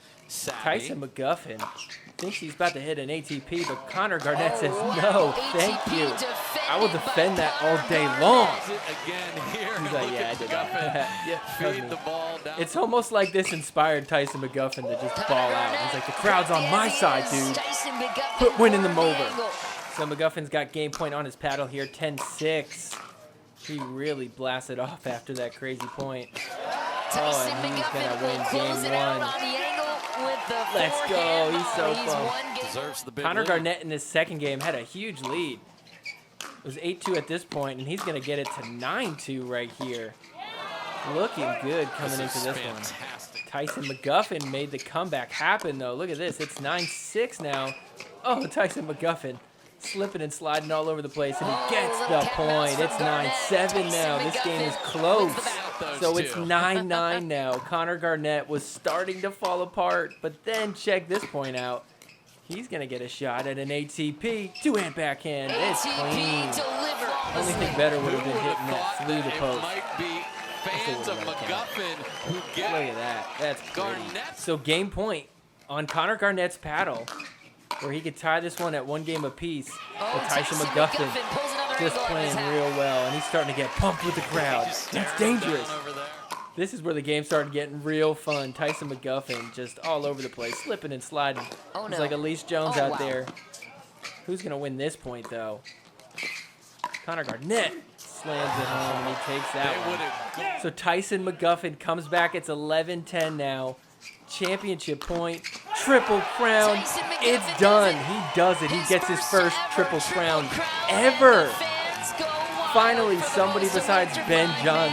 Tyson McGuffin thinks he's about to hit an ATP, but Connor Garnett says, no, thank you. I will defend that all day long. He's like, yeah, I did that. It's almost like this inspired Tyson McGuffin to just ball out. He's like, the crowd's on my side, dude. Quit winning them over. So McGuffin's got game point on his paddle here, 10-6. He really blasted off after that crazy point. Oh, and he's going to win game 1. Let's go. He's so pumped. Connor Garnett in this second game had a huge lead. It was 8-2 at this point, and he's going to get it to 9-2 right here. Looking good coming into this one. Tyson McGuffin made the comeback happen, though. Look at this. It's 9-6 now. Oh, Tyson McGuffin slipping and sliding all over the place, and he gets the point. It's 9-7 now. This game is close. So it's 9-9 now. Connor Garnett was starting to fall apart, but then check this point out. He's going to get a shot at an ATP. Two-hand backhand. It's clean. Only thing better would have been hitting that through the post. Look at that. That's pretty. So game point on Connor Garnett's paddle, where he could tie this one at 1 game apiece. But Tyson McGuffin just playing real well, and he's starting to get pumped with the crowd. That's dangerous. This is where the game started getting real fun. Tyson McGuffin just all over the place, slipping and sliding. He's like Elise Jones out there. Who's going to win this point, though? Connor Garnett slams it home, and he takes that one. So Tyson McGuffin comes back. It's 11-10 now. Championship point, triple crown. It's done. He does it. He gets his first triple crown ever. Finally, somebody besides Ben Johns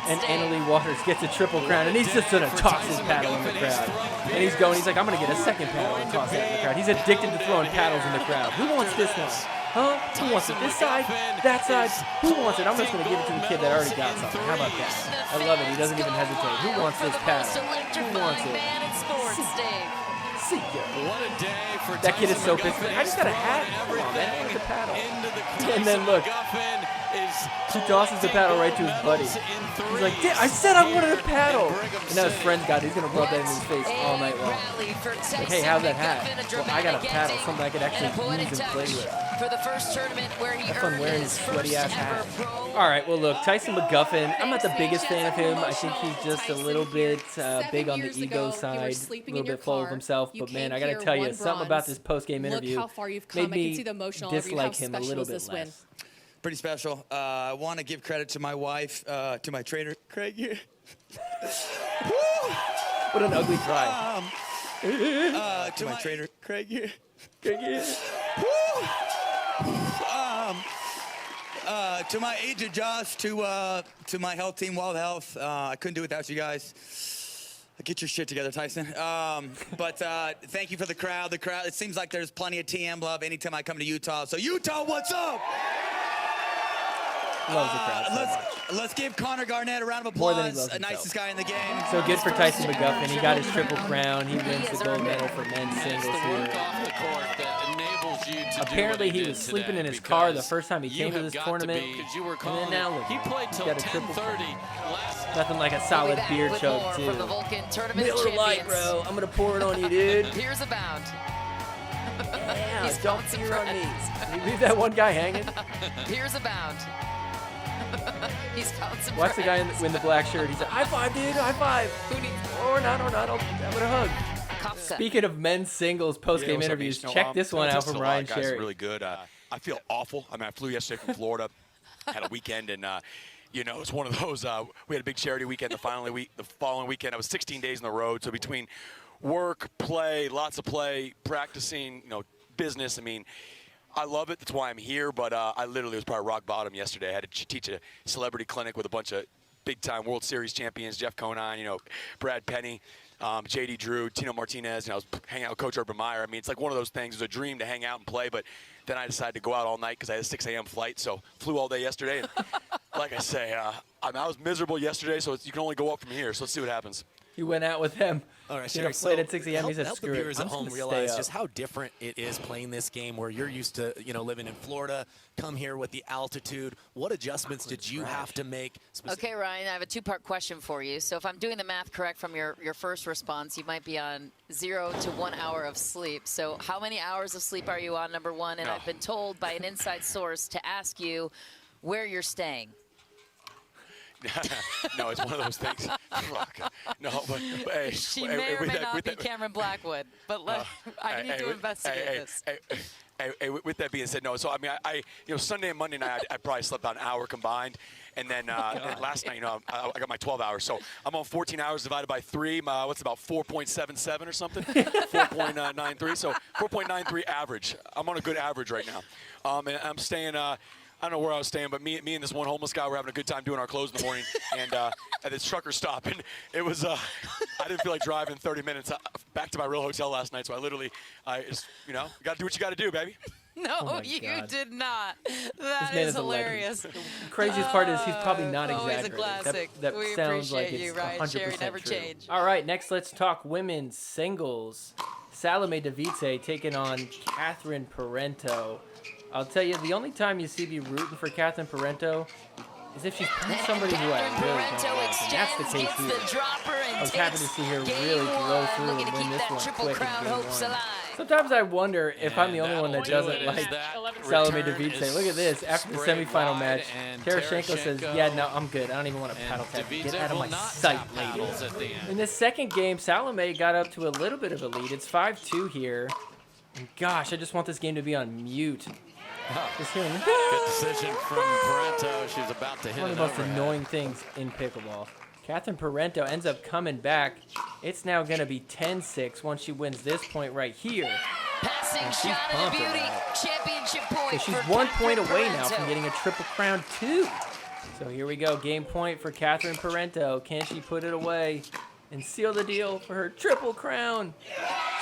and Annalie Waters gets a triple crown, and he's just going to toss his paddle in the crowd. And he's going, he's like, I'm going to get a second paddle and toss that in the crowd. He's addicted to throwing paddles in the crowd. Who wants this one? Huh? Who wants it? This side? That side? Who wants it? I'm just going to give it to the kid that already got something. How about that? I love it. He doesn't even hesitate. Who wants this paddle? Who wants it? See ya. That kid is so pissed. I just got a hat. Come on, man. Where's the paddle? And then look. He tosses the paddle right to his buddy. He's like, I said I wanted a paddle. And now his friend's got it. He's going to rub that in his face all night long. Like, hey, how's that hat? Well, I got a paddle. Something I could actually use and play with. for the first tournament where he earned wearing his his sweaty first ass ever hat. pro. All right, well, look, Tyson McGuffin, I'm not the biggest fan of him. I think he's just a little bit big on the ego side, a little bit full of himself. But, man, I got to tell you, something about this post-game interview Look how far you've come. made I can see the me emotional over you. dislike How him a special little is bit this win? less. Pretty special. I want to give credit to my wife, to my trainer, Craig here. What an ugly try. To my trainer, Craig here. To my agent, Josh, to my health team, Wild Health. I couldn't do it without you guys. Get your shit together, Tyson. But thank you for the crowd. It seems like there's plenty of TM love anytime I come to Utah. So Utah, what's up? Loves the crowd so much. Let's give Connor Garnett a round of More than he applause. loves The himself. nicest guy in the game. So good for Tyson McGuffin. He got his triple crown. He wins the gold medal for men's singles here. Apparently, he was sleeping in his car the first time he came to this tournament. And then now, look, he played till 10:30. Nothing like a solid beer chug, too. From the Vulcan Tournament of Miller Lite, Champions. bro. I'm going to pour it on you, dude. Here's a bound. Yeah, He's don't bouncing beer on me. friends. Did you leave that one guy hanging? Here's a bound. He's bouncing Watch the guy friends. in the black shirt. He's like, high five, dude, high five. Who needs Or not. I'll have a hug. Kafka. Speaking of men's singles post-game interviews, check this one out from Ryan Guys, Sherry. really good. I feel awful. I mean, I flew yesterday from Florida, had a weekend, and it's one of those. We had a big charity weekend. The following weekend, I was 16 days on the road. So between work, play, lots of play, practicing, business. I mean, I love it. That's why I'm here. But I literally was probably rock bottom yesterday. I had to teach a celebrity clinic with a bunch of big-time World Series champions, Jeff Conine, Brad Penny, J.D. Drew, Tino Martinez. I was hanging out with Coach Urban Meyer. I mean, it's like one of those things. It was a dream to hang out and play, but then I decided to go out all night because I had a 6 a.m. flight, so flew all day yesterday. And like I say, I was miserable yesterday, so you can only go up from here. So let's see what happens. You went out with him. All right, Sherry, so played at 6 a.m. He said, help the screw it. viewers I'm at just home gonna realize stay just up. how different it is playing this game where you're used to, living in Florida, come here with the altitude. What adjustments did you have to make? Okay, Ryan, I have a two-part question for you. So if I'm doing the math correct from your first response, you might be on 0 to 1 hour of sleep. So how many hours of sleep are you on, number one? And No. I've been told by an inside source to ask you where you're staying. No, it's one of those things. Fuck. No, but hey. She may or may not be Cameron Blackwood, but I need to investigate this. Hey, with that being said, no. So I mean, I Sunday and Monday night, I probably slept about an hour combined, and then last night, I got my 12 hours. So I'm on 14 hours divided by 3. What's about 4.77 or something? 4.93. So 4.93 average. I'm on a good average right now, and I'm staying. I don't know where I was staying, but me and this one homeless guy were having a good time doing our clothes in the morning, and at this trucker stop, and it was I didn't feel like driving 30 minutes back to my real hotel last night, so I literally, you got to do what you got to do, baby. No, you did not. That man is is a legend. hilarious. The craziest part is he's probably not Always a exaggerating. classic. That We sounds like appreciate it's you, Ryan 100% Sherry. Never true. change. All right, next let's talk women's singles. Salome Davice taking on Catherine Parenteau. I'll tell you, the only time you see me rooting for Catherine Parenteau is if she's playing somebody who I really don't like. And that's the case here. I was happy to see her really blow through and win this one quick in game one. Sometimes I wonder if I'm the only one that doesn't like Salome Davice. Look at this. After the semifinal match, Tereschenko says, yeah, no, I'm good. I don't even want to paddle tap. Get out of my sight, lady. In this second game, Salome got up to a little bit of a lead. It's 5-2 here. And gosh, I just want this game to be on mute. Just hearing Good decision from Parenteau. She's about to hit one of it the most overhead. annoying things in pickleball. Catherine Parenteau ends up coming back. It's now going to be 10-6 once she wins this point right here. Passing And she's shot of the pumped beauty. about it. Championship point. So she's for 1 point Catherine away now from Parenteau. getting a triple crown too. So here we go. Game point for Catherine Parenteau. Can she put it away and seal the deal for her triple crown?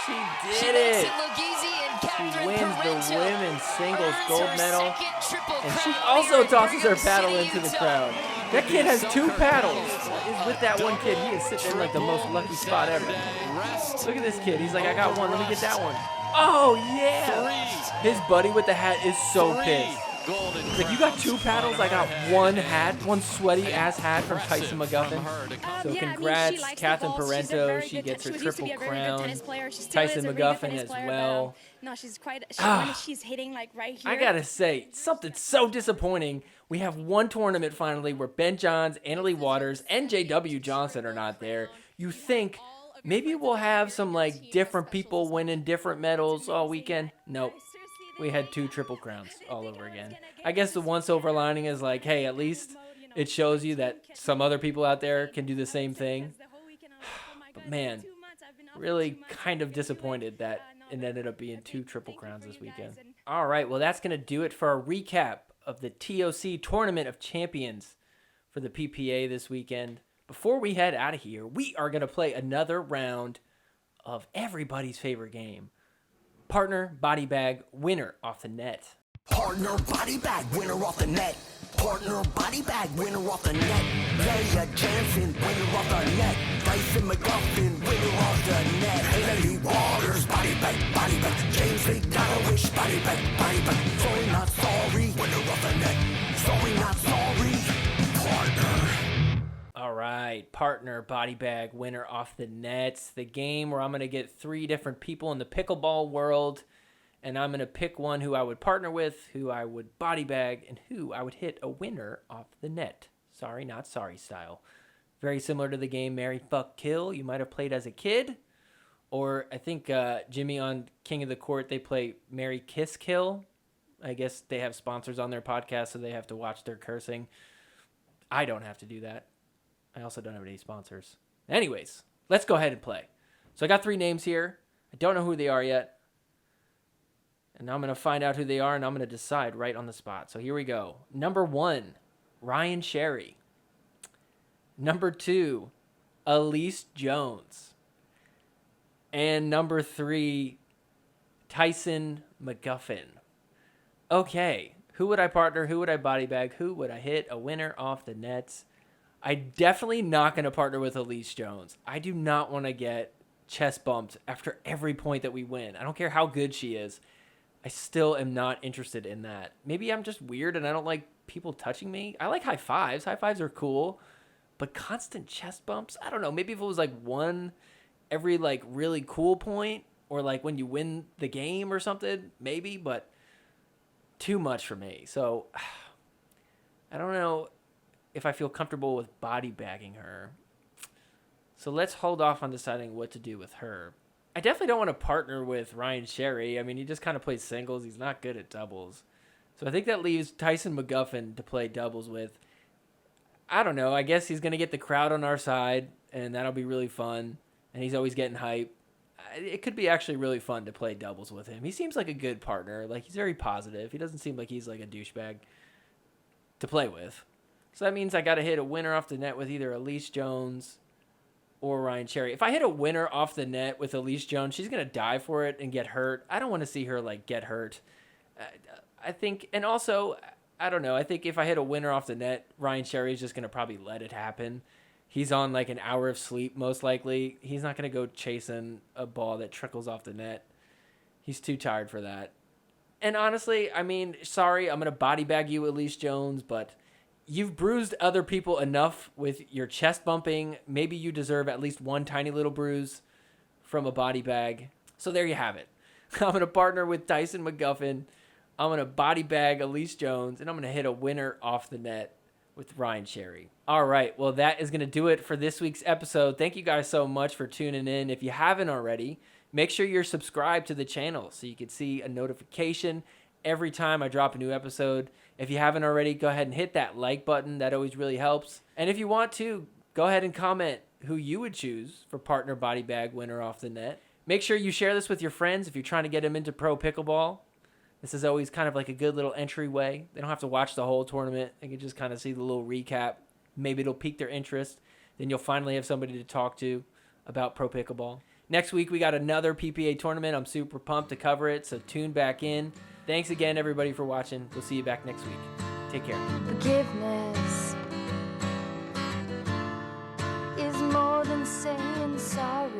She She did makes it. it look easy, and She Catherine wins the Parenteau women's singles earns gold her medal. second triple And she crown also here in tosses her Brigham paddle City, into the Utah. crowd. That kid has 2 paddles. He's with that one kid. He is sitting in like the most lucky spot ever. Look at this kid. He's like, I got one. Let me get that one. Oh, yeah. His buddy with the hat is so pissed. golden Like, you got 2 paddles, I got 1 hat, 1 sweaty-ass hat from Tyson McGuffin. So congrats, Catherine Parenteau. She gets her triple crown. Tyson McGuffin as well. No, she's quite. She's hitting like right here. I gotta say, something so disappointing. We have one tournament finally where Ben Johns, Annalie Waters, and JW Johnson are not there. You think maybe we'll have some like different people winning different medals all weekend? Nope. We had 2 triple crowns all over again. I guess the one silver lining is like, hey, at least it shows you that some other people out there can do the same thing. But man, really kind of disappointed that it ended up being 2 triple crowns this weekend. All right, well, that's going to do it for our recap of the TOC Tournament of Champions for the PPA this weekend. Before we head out of here, we are going to play another round of everybody's favorite game. Partner, body bag, winner off the net. Partner, body bag, winner off the net. Partner, body bag, winner off the net. Leia Jansen, winner off the net. Tyson McGuffin, winner off the net. Annalie Waters, body bag, body bag. James Ignatowich, body bag. Sorry, not sorry, winner off the net. Sorry, not sorry, partner. All right, partner, body bag, winner off the nets. The game where I'm going to get 3 different people in the pickleball world, and I'm going to pick one who I would partner with, who I would body bag, and who I would hit a winner off the net. Sorry, not sorry style. Very similar to the game Marry, Fuck, Kill you might have played as a kid. Or I think Jimmy on King of the Court, they play Marry, Kiss, Kill. I guess they have sponsors on their podcast, so they have to watch their cursing. I don't have to do that. I also don't have any sponsors. Anyways, let's go ahead and play. So I got 3 names here. I don't know who they are yet. And I'm going to find out who they are, and I'm going to decide right on the spot. So here we go. Number 1, Ryan Sherry. Number 2, Elise Jones. And number 3, Tyson McGuffin. Okay, who would I partner? Who would I body bag? Who would I hit a winner off the nets? I'm definitely not going to partner with Elise Jones. I do not want to get chest bumped after every point that we win. I don't care how good she is. I still am not interested in that. Maybe I'm just weird and I don't like people touching me. I like high fives. High fives are cool. But constant chest bumps? I don't know. Maybe if it was like one every like really cool point or like when you win the game or something, maybe. But too much for me. So I don't know if I feel comfortable with body bagging her. So let's hold off on deciding what to do with her. I definitely don't want to partner with Ryan Sherry. I mean, he just kind of plays singles. He's not good at doubles. So I think that leaves Tyson McGuffin to play doubles with. I don't know. I guess he's going to get the crowd on our side, and that'll be really fun. And he's always getting hype. It could be actually really fun to play doubles with him. He seems like a good partner. Like, he's very positive. He doesn't seem like he's like a douchebag to play with. So that means I got to hit a winner off the net with either Elise Jones or Ryan Sherry. If I hit a winner off the net with Elise Jones, she's going to die for it and get hurt. I don't want to see her, like, get hurt. I think, and also, I don't know. I think if I hit a winner off the net, Ryan Sherry is just going to probably let it happen. He's on, like, an hour of sleep, most likely. He's not going to go chasing a ball that trickles off the net. He's too tired for that. And honestly, I mean, sorry, I'm going to body bag you, Elise Jones, but you've bruised other people enough with your chest bumping. Maybe you deserve at least one tiny little bruise from a body bag. So there you have it. I'm going to partner with Tyson McGuffin. I'm going to body bag Elise Jones, and I'm going to hit a winner off the net with Ryan Sherry. All right, well, that is going to do it for this week's episode. Thank you guys so much for tuning in. If you haven't already, make sure you're subscribed to the channel so you can see a notification every time I drop a new episode. If you haven't already, go ahead and hit that like button. That always really helps. And if you want to, go ahead and comment who you would choose for partner body bag winner off the net. Make sure you share this with your friends if you're trying to get them into pro pickleball. This is always kind of like a good little entryway. They don't have to watch the whole tournament. They can just kind of see the little recap. Maybe it'll pique their interest. Then you'll finally have somebody to talk to about pro pickleball. Next week, we got another PPA tournament. I'm super pumped to cover it, so tune back in. Thanks again, everybody, for watching. We'll see you back next week. Take care. Forgiveness is more than saying sorry.